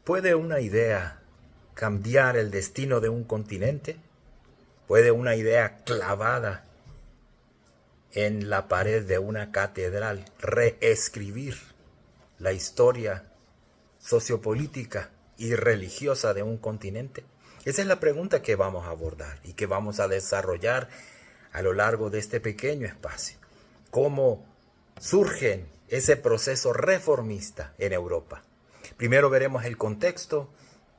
¿Puede una idea cambiar el destino de un continente? ¿Puede una idea clavada en la pared de una catedral reescribir la historia sociopolítica y religiosa de un continente? Esa es la pregunta que vamos a abordar y que vamos a desarrollar a lo largo de este pequeño espacio. ¿Cómo surge ese proceso reformista en Europa? Primero veremos el contexto,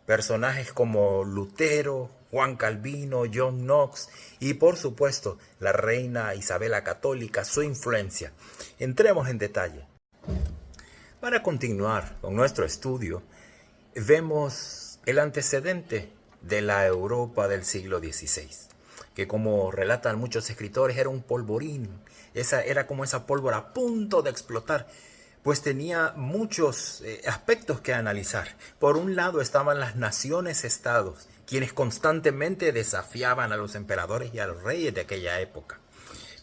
personajes como Lutero, Juan Calvino, John Knox y por supuesto la reina Isabel la Católica, su influencia. Entremos en detalle. Para continuar con nuestro estudio, vemos el antecedente de la Europa del siglo XVI, que como relatan muchos escritores era un polvorín, era como esa pólvora a punto de explotar, pues tenía muchos aspectos que analizar. Por un lado estaban las naciones-estados, quienes constantemente desafiaban a los emperadores y a los reyes de aquella época.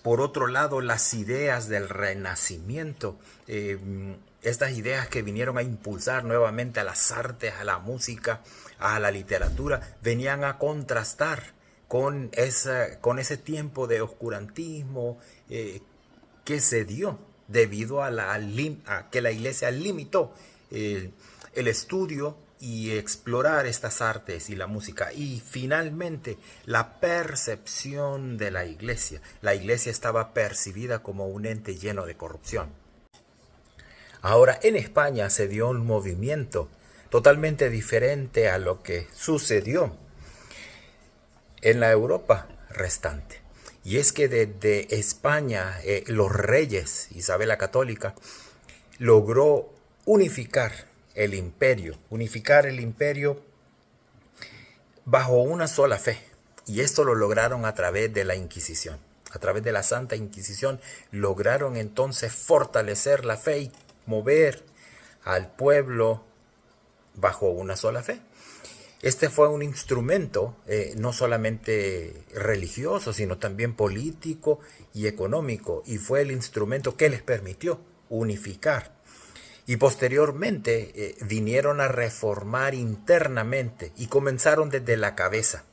Por otro lado, las ideas del Renacimiento, estas ideas que vinieron a impulsar nuevamente a las artes, a la música, a la literatura, venían a contrastar con ese tiempo de oscurantismo que se dio debido a que la iglesia limitó el estudio y explorar estas artes y la música. Y finalmente, la percepción de la iglesia. La iglesia estaba percibida como un ente lleno de corrupción. Ahora, en España se dio un movimiento totalmente diferente a lo que sucedió en la Europa restante. Y es que desde España, los reyes, Isabel la Católica, logró unificar el imperio bajo una sola fe. Y esto lo lograron a través de la Inquisición. A través de la Santa Inquisición lograron entonces fortalecer la fe y mover al pueblo bajo una sola fe. Este fue un instrumento no solamente religioso, sino también político y económico, y fue el instrumento que les permitió unificar. Y posteriormente vinieron a reformar internamente y comenzaron desde la cabeza.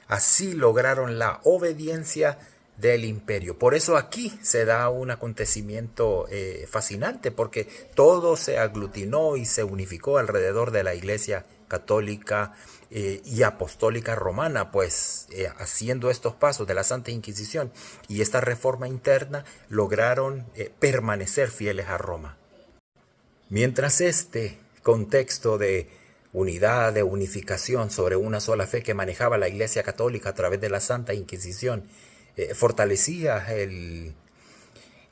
Así lograron la obediencia del imperio. Por eso aquí se da un acontecimiento fascinante, porque todo se aglutinó y se unificó alrededor de la Iglesia católica y apostólica romana, pues haciendo estos pasos de la Santa Inquisición y esta reforma interna lograron permanecer fieles a Roma. Mientras este contexto de unidad, de unificación sobre una sola fe que manejaba la Iglesia católica a través de la Santa Inquisición fortalecía el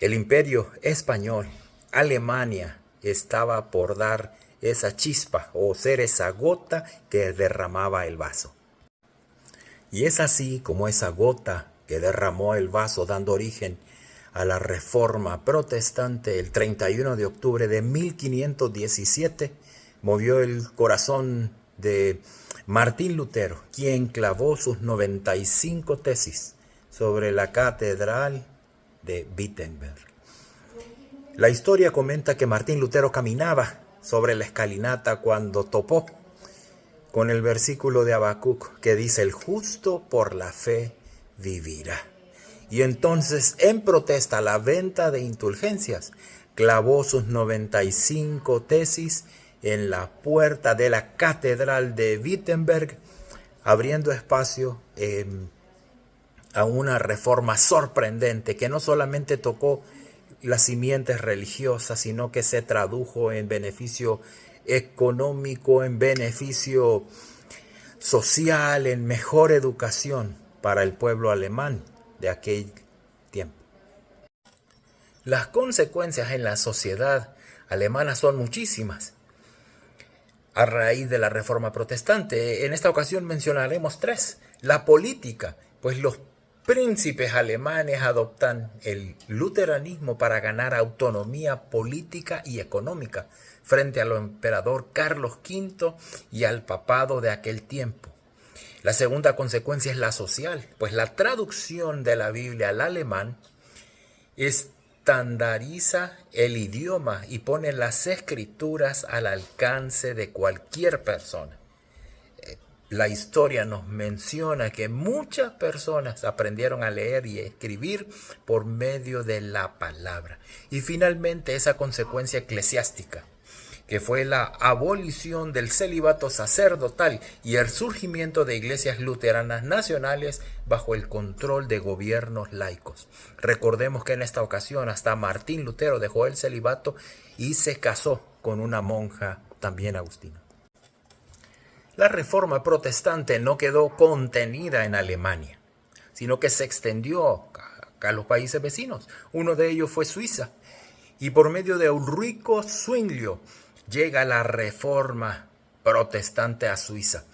imperio español, Alemania estaba por dar esa chispa o ser esa gota que derramaba el vaso. Y es así como esa gota que derramó el vaso, dando origen a la Reforma Protestante el 31 de octubre de 1517, movió el corazón de Martín Lutero, quien clavó sus 95 tesis sobre la catedral de Wittenberg. La historia comenta que Martín Lutero caminaba sobre la escalinata cuando topó con el versículo de Habacuc que dice: el justo por la fe vivirá. Y entonces, en protesta a la venta de indulgencias, clavó sus 95 tesis en la puerta de la catedral de Wittenberg, abriendo espacio a una reforma sorprendente que no solamente tocó las simientes religiosas, sino que se tradujo en beneficio económico, en beneficio social, en mejor educación para el pueblo alemán de aquel tiempo. Las consecuencias en la sociedad alemana son muchísimas a raíz de la Reforma Protestante. En esta ocasión mencionaremos tres. La política, pues los príncipes alemanes adoptan el luteranismo para ganar autonomía política y económica frente al emperador Carlos V y al papado de aquel tiempo. La segunda consecuencia es la social, pues la traducción de la Biblia al alemán es estandariza el idioma y pone las escrituras al alcance de cualquier persona. La historia nos menciona que muchas personas aprendieron a leer y escribir por medio de la palabra. Y finalmente esa consecuencia eclesiástica, que fue la abolición del celibato sacerdotal y el surgimiento de iglesias luteranas nacionales bajo el control de gobiernos laicos. Recordemos que en esta ocasión hasta Martín Lutero dejó el celibato y se casó con una monja también agustina. La reforma protestante no quedó contenida en Alemania, sino que se extendió a los países vecinos. Uno de ellos fue Suiza. Y por medio de Ulrico Zwinglio llega la reforma protestante a Suiza.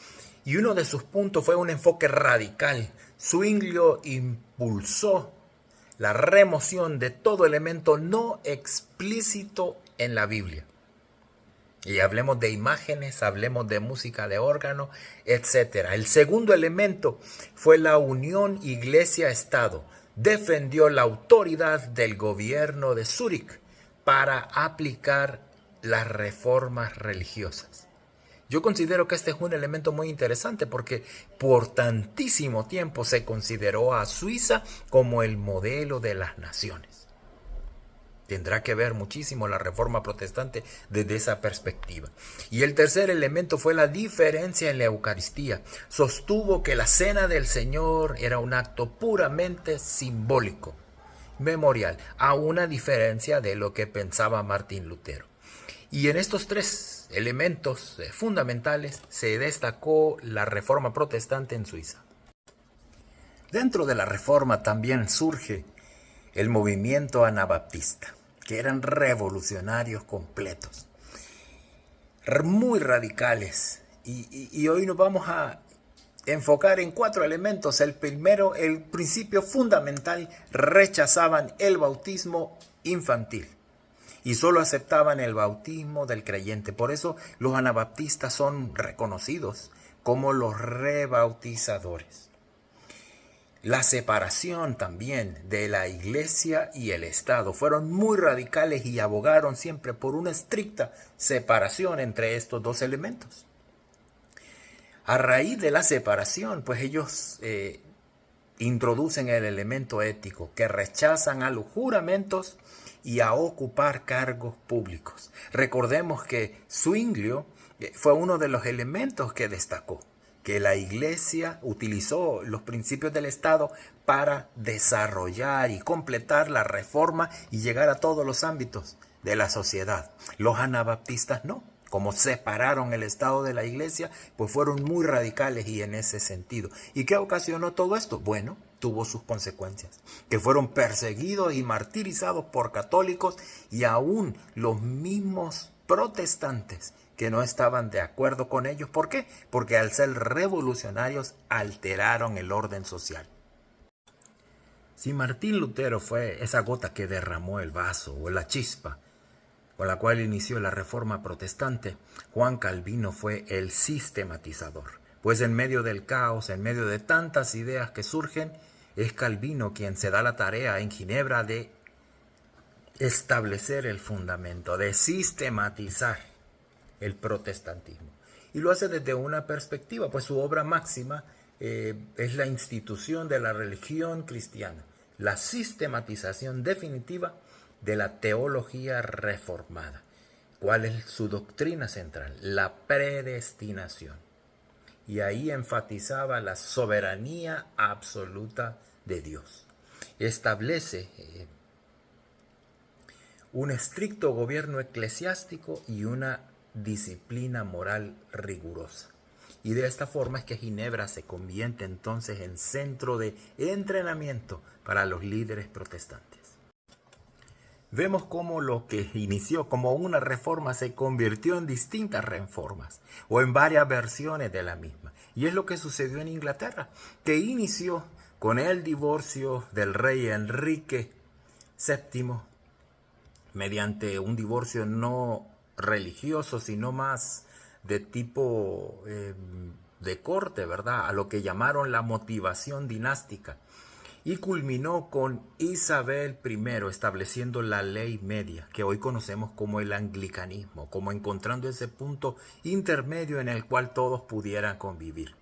Y uno de sus puntos fue un enfoque radical. Zwinglio impulsó la remoción de todo elemento no explícito en la Biblia. Y hablemos de imágenes, hablemos de música de órgano, etc. El segundo elemento fue la unión iglesia-estado. Defendió la autoridad del gobierno de Zúrich para aplicar las reformas religiosas. Yo considero que este es un elemento muy interesante porque por tantísimo tiempo se consideró a Suiza como el modelo de las naciones. Tendrá que ver muchísimo la reforma protestante desde esa perspectiva. Y el tercer elemento fue la diferencia en la Eucaristía. Sostuvo que la cena del Señor era un acto puramente simbólico, memorial, a una diferencia de lo que pensaba Martín Lutero. Y en estos tres elementos fundamentales se destacó la reforma protestante en Suiza. Dentro de la reforma también surge el movimiento anabaptista, que eran revolucionarios completos, muy radicales. Y hoy nos vamos a enfocar en 4 elementos. El primero, el principio fundamental: rechazaban el bautismo infantil y solo aceptaban el bautismo del creyente. Por eso los anabaptistas son reconocidos como los rebautizadores. La separación también de la iglesia y el Estado. Fueron muy radicales y abogaron siempre por una estricta separación entre estos dos elementos. A raíz de la separación, pues ellos introducen el elemento ético, que rechazan a los juramentos y a ocupar cargos públicos. Recordemos que Zwinglio fue uno de los elementos que destacó, que la iglesia utilizó los principios del Estado para desarrollar y completar la reforma y llegar a todos los ámbitos de la sociedad. Los anabaptistas no. Como separaron el Estado de la iglesia, pues fueron muy radicales y en ese sentido. ¿Y qué ocasionó todo esto? Bueno, tuvo sus consecuencias, que fueron perseguidos y martirizados por católicos y aún los mismos protestantes que no estaban de acuerdo con ellos. ¿Por qué? Porque al ser revolucionarios alteraron el orden social. Si Martín Lutero fue esa gota que derramó el vaso o la chispa con la cual inició la reforma protestante, Juan Calvino fue el sistematizador. Pues en medio del caos, en medio de tantas ideas que surgen, es Calvino quien se da la tarea en Ginebra de establecer el fundamento, de sistematizar el protestantismo. Y lo hace desde una perspectiva, pues su obra máxima es la institución de la religión cristiana, la sistematización definitiva de la teología reformada. ¿Cuál es su doctrina central? La predestinación. Y ahí enfatizaba la soberanía absoluta de Dios. Establece un estricto gobierno eclesiástico y una disciplina moral rigurosa. Y de esta forma es que Ginebra se convierte entonces en centro de entrenamiento para los líderes protestantes. Vemos cómo lo que inició como una reforma se convirtió en distintas reformas o en varias versiones de la misma. Y es lo que sucedió en Inglaterra, que inició con el divorcio del rey Enrique VII mediante un divorcio no religioso, sino más de tipo de corte, ¿verdad? A lo que llamaron la motivación dinástica. y culminó con Isabel I estableciendo la ley media, que hoy conocemos como el anglicanismo, como encontrando ese punto intermedio en el cual todos pudieran convivir.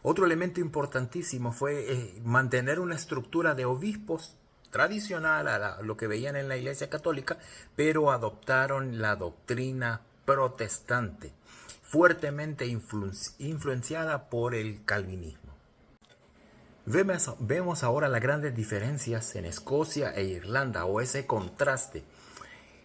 Otro elemento importantísimo fue mantener una estructura de obispos tradicional a lo que veían en la Iglesia Católica, pero adoptaron la doctrina protestante, fuertemente influenciada por el calvinismo. Vemos ahora las grandes diferencias en Escocia e Irlanda, o ese contraste.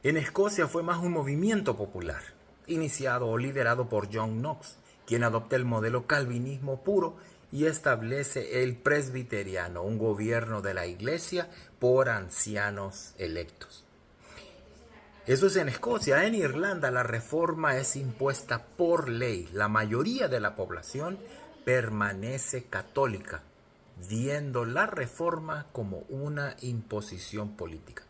En Escocia fue más un movimiento popular, iniciado o liderado por John Knox, quien adopta el modelo calvinismo puro y establece el presbiteriano, un gobierno de la iglesia por ancianos electos. Eso es en Escocia. En Irlanda la reforma es impuesta por ley. La mayoría de la población permanece católica, viendo la reforma como una imposición política.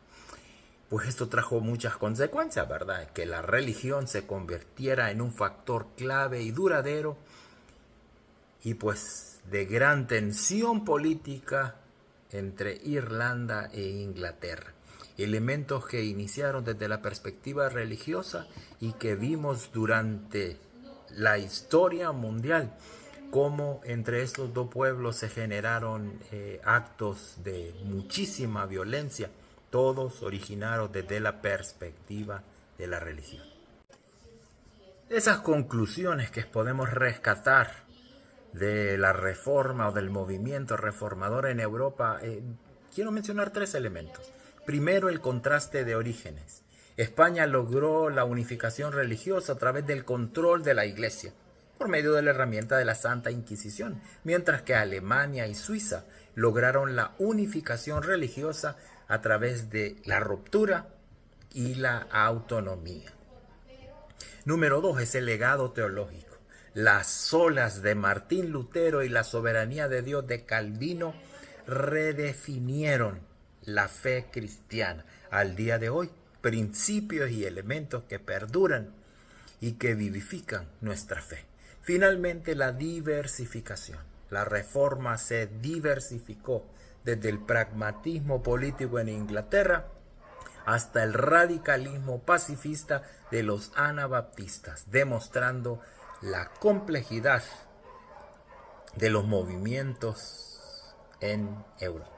Pues esto trajo muchas consecuencias, ¿verdad? Que la religión se convirtiera en un factor clave y duradero y pues de gran tensión política entre Irlanda e Inglaterra. Elementos que iniciaron desde la perspectiva religiosa y que vimos durante la historia mundial, cómo entre estos dos pueblos se generaron actos de muchísima violencia, todos originados desde la perspectiva de la religión. Esas conclusiones que podemos rescatar de la reforma o del movimiento reformador en Europa, quiero mencionar tres elementos. Primero, el contraste de orígenes. España logró la unificación religiosa a través del control de la Iglesia, por medio de la herramienta de la Santa Inquisición, mientras que Alemania y Suiza lograron la unificación religiosa a través de la ruptura y la autonomía. Número 2 es el legado teológico. Las solas de Martín Lutero y la soberanía de Dios de Calvino redefinieron la fe cristiana. Al día de hoy, principios y elementos que perduran y que vivifican nuestra fe. Finalmente, la diversificación. La reforma se diversificó desde el pragmatismo político en Inglaterra hasta el radicalismo pacifista de los anabaptistas, demostrando la complejidad de los movimientos en Europa.